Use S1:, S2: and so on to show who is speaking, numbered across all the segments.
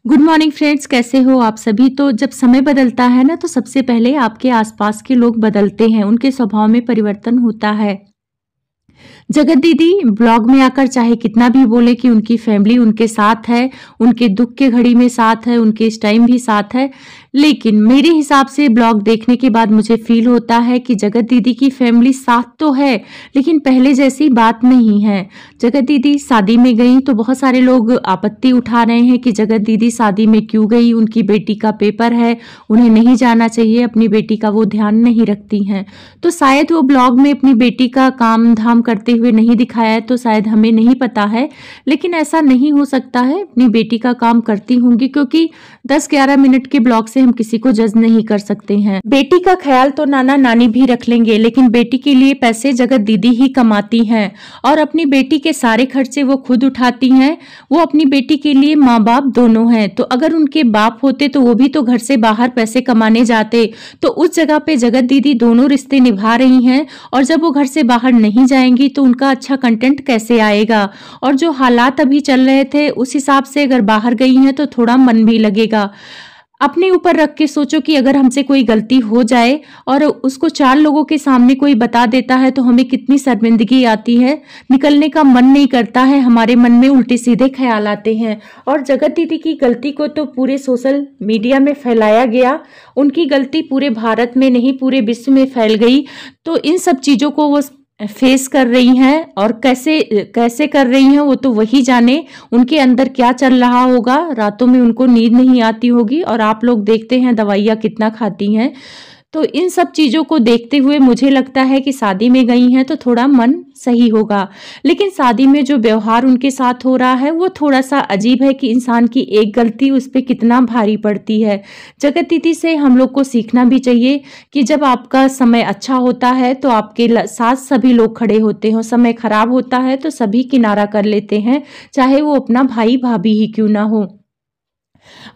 S1: Good morning friends, कैसे हो आप सभी। तो जब समय बदलता है ना तो सबसे पहले आपके आसपास के लोग बदलते हैं, उनके स्वभाव में परिवर्तन होता है। जगत दीदी ब्लॉग में आकर चाहे कितना भी बोले कि उनकी फैमिली उनके साथ है, उनके दुख के घड़ी में साथ है, उनके इस टाइम भी साथ है, लेकिन मेरे हिसाब से ब्लॉग देखने के बाद मुझे फील होता है कि जगत दीदी की फैमिली साथ तो है लेकिन पहले जैसी बात नहीं है। जगत दीदी शादी में गई तो बहुत सारे लोग आपत्ति उठा रहे हैं कि जगत दीदी शादी में क्यों गई, उनकी बेटी का पेपर है, उन्हें नहीं जाना चाहिए, अपनी बेटी का वो ध्यान नहीं रखती हैं। तो शायद वो ब्लॉग में अपनी बेटी का काम धाम करते हुए नहीं दिखाया है, तो शायद हमें नहीं पता है, लेकिन ऐसा नहीं हो सकता है, अपनी बेटी का काम करती होंगी, क्योंकि 10-11 मिनट के ब्लॉग से हम किसी को जज नहीं कर सकते हैं। बेटी का ख्याल तो नाना नानी भी रख लेंगे, लेकिन बेटी के लिए पैसे जगत दीदी ही कमाती हैं और अपनी बेटी के सारे खर्चे वो खुद उठाती हैं। वो अपनी बेटी के लिए माँ बाप दोनों हैं, तो अगर उनके बाप होते तो वो भी तो घर से बाहर पैसे कमाने जाते, तो उस जगह पे जगत दीदी दोनों रिश्ते निभा रही हैं। और जब वो घर से बाहर नहीं जाएंगी तो उनका अच्छा कंटेंट कैसे आएगा। और जो हालात अभी चल रहे थे उस हिसाब से अगर बाहर गई हैं तो थोड़ा मन भी लगेगा। अपने ऊपर रख के सोचो कि अगर हमसे कोई गलती हो जाए और उसको 4 लोगों के सामने कोई बता देता है तो हमें कितनी शर्मिंदगी आती है, निकलने का मन नहीं करता है, हमारे मन में उल्टे सीधे ख्याल आते हैं। और जगत दीदी की गलती को तो पूरे सोशल मीडिया में फैलाया गया, उनकी गलती पूरे भारत में नहीं पूरे विश्व में फैल गई। तो इन सब चीज़ों को वो फेस कर रही हैं और कैसे कैसे कर रही हैं वो तो वही जाने, उनके अंदर क्या चल रहा होगा। रातों में उनको नींद नहीं आती होगी और आप लोग देखते हैं दवाइयाँ कितना खाती हैं। तो इन सब चीज़ों को देखते हुए मुझे लगता है कि शादी में गई हैं तो थोड़ा मन सही होगा, लेकिन शादी में जो व्यवहार उनके साथ हो रहा है वो थोड़ा सा अजीब है कि इंसान की एक गलती उस पर कितना भारी पड़ती है। जगत दीदी से हम लोग को सीखना भी चाहिए कि जब आपका समय अच्छा होता है तो आपके साथ सभी लोग खड़े होते हैं, समय खराब होता है तो सभी किनारा कर लेते हैं, चाहे वो अपना भाई भाभी ही क्यों ना हो।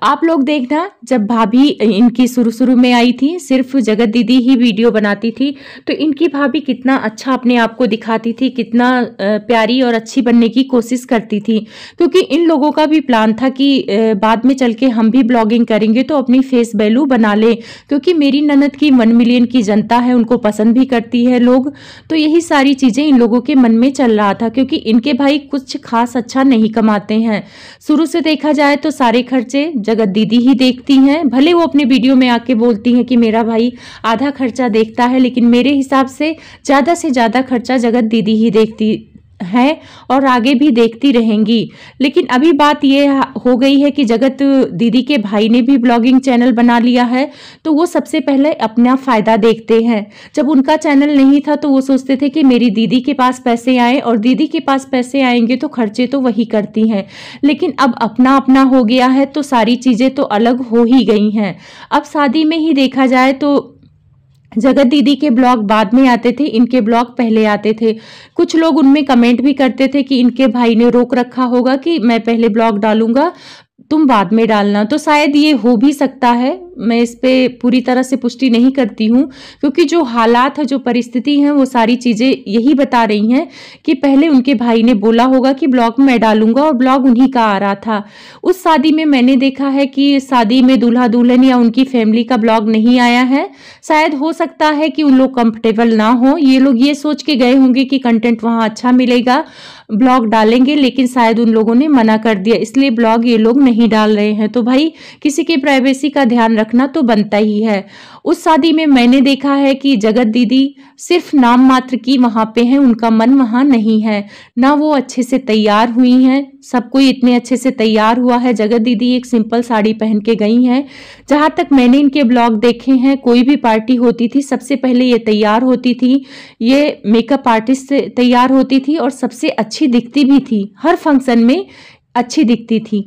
S1: आप लोग देखना, जब भाभी इनकी शुरू में आई थी सिर्फ जगत दीदी ही वीडियो बनाती थी, तो इनकी भाभी कितना अच्छा अपने आप को दिखाती थी, कितना प्यारी और अच्छी बनने की कोशिश करती थी, क्योंकि इन लोगों का भी प्लान था कि बाद में चल के हम भी ब्लॉगिंग करेंगे तो अपनी फेस वैल्यू बना ले, क्योंकि मेरी ननद की 1 मिलियन की जनता है, उनको पसंद भी करती है लोग। तो यही सारी चीज़ें इन लोगों के मन में चल रहा था, क्योंकि इनके भाई कुछ खास अच्छा नहीं कमाते हैं। शुरू से देखा जाए तो सारे खर्चे जगत दीदी ही देखती हैं, भले वो अपने वीडियो में आके बोलती हैं कि मेरा भाई आधा खर्चा देखता है, लेकिन मेरे हिसाब से ज़्यादा खर्चा जगत दीदी ही देखती है और आगे भी देखती रहेंगी। लेकिन अभी बात ये हो गई है कि जगत दीदी के भाई ने भी ब्लॉगिंग चैनल बना लिया है, तो वो सबसे पहले अपना फ़ायदा देखते हैं। जब उनका चैनल नहीं था तो वो सोचते थे कि मेरी दीदी के पास पैसे आए, और दीदी के पास पैसे आएंगे तो खर्चे तो वही करती हैं, लेकिन अब अपना अपना हो गया है तो सारी चीज़ें तो अलग हो ही गई हैं। अब शादी में ही देखा जाए तो जगत दीदी के ब्लॉग बाद में आते थे, इनके ब्लॉग पहले आते थे। कुछ लोग उनमें कमेंट भी करते थे कि इनके भाई ने रोक रखा होगा कि मैं पहले ब्लॉग डालूंगा, तुम बाद में डालना। तो शायद ये हो भी सकता है, मैं इस पे पूरी तरह से पुष्टि नहीं करती हूँ, क्योंकि जो हालात है, जो परिस्थिति है, वो सारी चीज़ें यही बता रही हैं कि पहले उनके भाई ने बोला होगा कि ब्लॉग मैं डालूंगा, और ब्लॉग उन्हीं का आ रहा था। उस शादी में मैंने देखा है कि शादी में दूल्हा दुल्हन या उनकी फैमिली का ब्लॉग नहीं आया है। शायद हो सकता है कि उन लोग कंफर्टेबल ना हो, ये लोग ये सोच के गए होंगे कि कंटेंट वहाँ अच्छा मिलेगा, ब्लॉग डालेंगे, लेकिन शायद उन लोगों ने मना कर दिया, इसलिए ब्लॉग ये लोग नहीं डाल रहे हैं। तो भाई किसी की प्राइवेसी का ध्यान रखना तो बनता ही है। उस शादी में मैंने देखा है कि जगत दीदी सिर्फ नाम मात्र की वहां पे हैं, उनका मन वहां नहीं है, ना वो अच्छे से तैयार हुई हैं, सब कोई इतने अच्छे से तैयार हुआ है, जगत दीदी एक सिंपल साड़ी पहन के गई हैं। जहां तक मैंने इनके ब्लॉग देखे हैं, कोई भी पार्टी होती थी सबसे पहले ये तैयार होती थी, ये मेकअप आर्टिस्ट से तैयार होती थी और सबसे अच्छी दिखती भी थी, हर फंक्शन में अच्छी दिखती थी।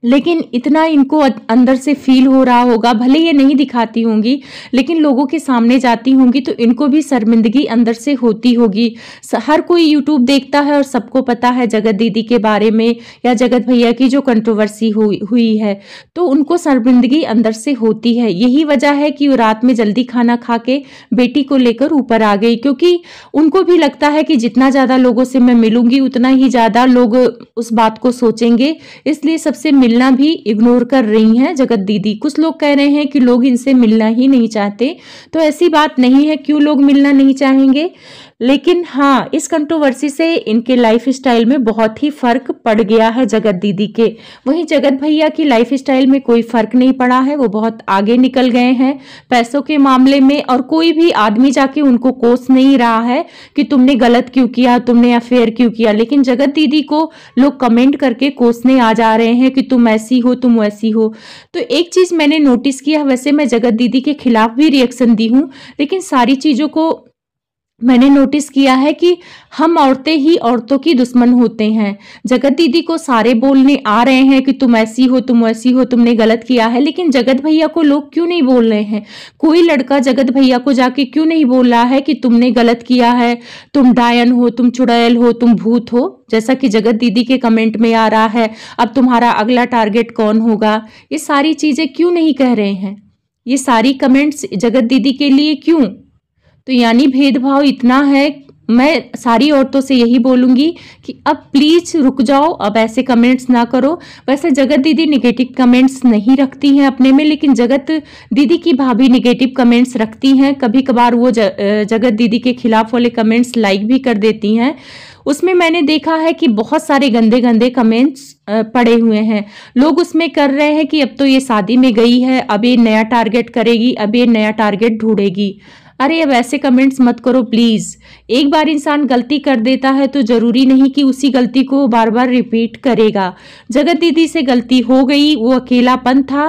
S1: लेकिन इतना इनको अंदर से फील हो रहा होगा, भले ये नहीं दिखाती होंगी, लेकिन लोगों के सामने जाती होंगी तो इनको भी शर्मिंदगी अंदर से होती होगी। हर कोई यूट्यूब देखता है और सबको पता है जगत दीदी के बारे में या जगत भैया की जो कंट्रोवर्सी हुई है, तो उनको शर्मिंदगी अंदर से होती है। यही वजह है कि वो रात में जल्दी खाना खा के बेटी को लेकर ऊपर आ गई, क्योंकि उनको भी लगता है कि जितना ज़्यादा लोगों से मैं मिलूंगी उतना ही ज़्यादा लोग उस बात को सोचेंगे, इसलिए सबसे मिलना भी इग्नोर कर रही हैं जगत दीदी। कुछ लोग कह रहे हैं कि लोग इनसे मिलना ही नहीं चाहते, तो ऐसी बात नहीं है, क्यों लोग मिलना नहीं चाहेंगे। लेकिन हाँ, इस कंट्रोवर्सी से इनके लाइफ स्टाइल में बहुत ही फर्क पड़ गया है जगत दीदी के। वहीं जगत भैया की लाइफ स्टाइल में कोई फर्क नहीं पड़ा है, वो बहुत आगे निकल गए हैं पैसों के मामले में, और कोई भी आदमी जाके उनको कोस नहीं रहा है कि तुमने गलत क्यों किया, तुमने अफेयर क्यों किया। लेकिन जगत दीदी को लोग कमेंट करके कोसने आ जा रहे हैं कि तुम ऐसी हो, तुम वैसी हो। तो एक चीज मैंने नोटिस किया, वैसे मैं जगत दीदी के खिलाफ भी रिएक्शन दी हूँ, लेकिन सारी चीजों को मैंने नोटिस किया है कि हम औरतें ही औरतों की दुश्मन होते हैं। जगत दीदी को सारे बोलने आ रहे हैं कि तुम ऐसी हो, तुम वैसी हो, तुमने गलत किया है, लेकिन जगत भैया को लोग क्यों नहीं बोल रहे हैं। कोई लड़का जगत भैया को जाके क्यों नहीं बोल रहा है कि तुमने गलत किया है, तुम डायन हो, तुम चुड़ैल हो, तुम भूत हो, जैसा कि जगत दीदी के कमेंट में आ रहा है। अब तुम्हारा अगला टारगेट कौन होगा, ये सारी चीजें क्यों नहीं कह रहे हैं। ये सारी कमेंट्स जगत दीदी के लिए क्यों। तो यानी भेदभाव इतना है। मैं सारी औरतों से यही बोलूंगी कि अब प्लीज रुक जाओ, अब ऐसे कमेंट्स ना करो। वैसे जगत दीदी निगेटिव कमेंट्स नहीं रखती हैं अपने में, लेकिन जगत दीदी की भाभी निगेटिव कमेंट्स रखती हैं। कभी कभार वो जगत दीदी के खिलाफ वाले कमेंट्स लाइक भी कर देती हैं। उसमें मैंने देखा है कि बहुत सारे गंदे गंदे कमेंट्स पड़े हुए हैं। लोग उसमें कर रहे हैं कि अब तो ये शादी में गई है, अब ये नया टारगेट करेगी, अब ये नया टारगेट ढूंढेगी। अरे अब ऐसे कमेंट्स मत करो प्लीज। एक बार इंसान गलती कर देता है तो जरूरी नहीं कि उसी गलती को बार बार रिपीट करेगा। जगत दीदी से गलती हो गई, वो अकेलापन था।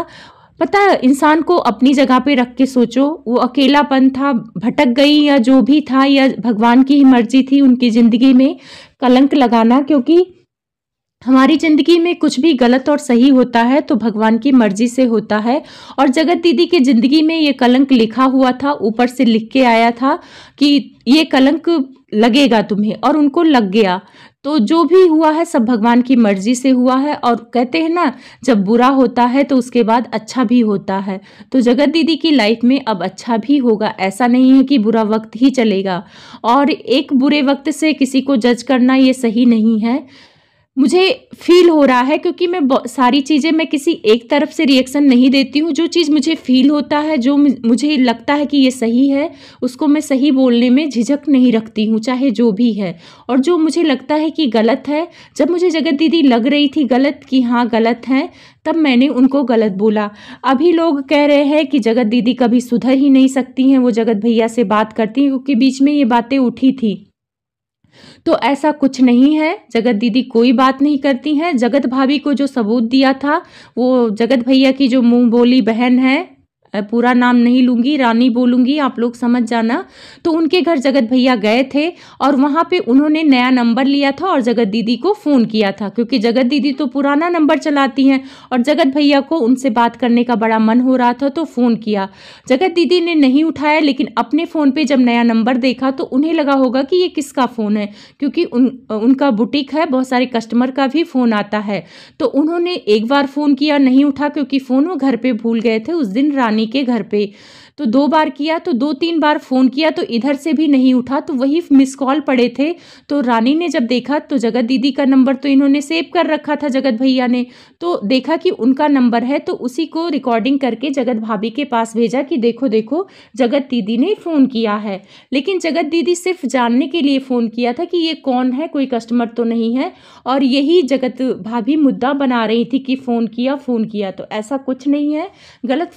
S1: पता है, इंसान को अपनी जगह पे रख के सोचो, वो अकेलापन था, भटक गई या जो भी था, या भगवान की ही मर्जी थी उनकी जिंदगी में कलंक लगाना। क्योंकि हमारी जिंदगी में कुछ भी गलत और सही होता है तो भगवान की मर्जी से होता है। और जगत दीदी की जिंदगी में ये कलंक लिखा हुआ था, ऊपर से लिख के आया था कि ये कलंक लगेगा तुम्हें, और उनको लग गया। तो जो भी हुआ है सब भगवान की मर्जी से हुआ है। और कहते हैं ना, जब बुरा होता है तो उसके बाद अच्छा भी होता है। तो जगत दीदी की लाइफ में अब अच्छा भी होगा, ऐसा नहीं है कि बुरा वक्त ही चलेगा। और एक बुरे वक्त से किसी को जज करना ये सही नहीं है। मुझे फील हो रहा है, क्योंकि मैं सारी चीज़ें मैं किसी एक तरफ से रिएक्शन नहीं देती हूँ। जो चीज़ मुझे फील होता है, जो मुझे लगता है कि ये सही है, उसको मैं सही बोलने में झिझक नहीं रखती हूँ, चाहे जो भी है। और जो मुझे लगता है कि गलत है, जब मुझे जगत दीदी लग रही थी गलत, कि हाँ गलत है, तब मैंने उनको गलत बोला। अभी लोग कह रहे हैं कि जगत दीदी कभी सुधर ही नहीं सकती हैं, वो जगत भैया से बात करती हैं, क्योंकि बीच में ये बातें उठी थी। तो ऐसा कुछ नहीं है, जगत दीदी कोई बात नहीं करती हैं। जगत भाभी को जो सबूत दिया था, वो जगत भैया की जो मुंह बोली बहन है, पूरा नाम नहीं लूंगी, रानी बोलूंगी, आप लोग समझ जाना। तो उनके घर जगत भैया गए थे और वहां पे उन्होंने नया नंबर लिया था और जगत दीदी को फोन किया था, क्योंकि जगत दीदी तो पुराना नंबर चलाती हैं और जगत भैया को उनसे बात करने का बड़ा मन हो रहा था, तो फोन किया। जगत दीदी ने नहीं उठाया, लेकिन अपने फोन पे जब नया नंबर देखा तो उन्हें लगा होगा कि ये किसका फोन है, क्योंकि उनका बुटीक है, बहुत सारे कस्टमर का भी फोन आता है। तो उन्होंने एक बार फोन किया, नहीं उठा, क्योंकि फोन वो घर पे भूल गए थे उस दिन रानी के घर पे। तो 2 बार किया, तो 2-3 बार फोन किया, तो इधर से भी नहीं उठा, तो वही मिस कॉल पड़े थे। तो रानी ने जब देखा तो जगत दीदी का नंबर तो इन्होंने सेव कर रखा था जगत भैया ने, तो देखा कि उनका नंबर है, तो उसी को रिकॉर्डिंग करके जगत भाभी के पास भेजा कि देखो देखो जगत दीदी ने फोन किया है। लेकिन जगत दीदी सिर्फ जानने के लिए फोन किया था कि ये कौन है, कोई कस्टमर तो नहीं है, और यही जगत भाभी मुद्दा बना रही थी कि फोन किया। तो ऐसा कुछ नहीं है, गलत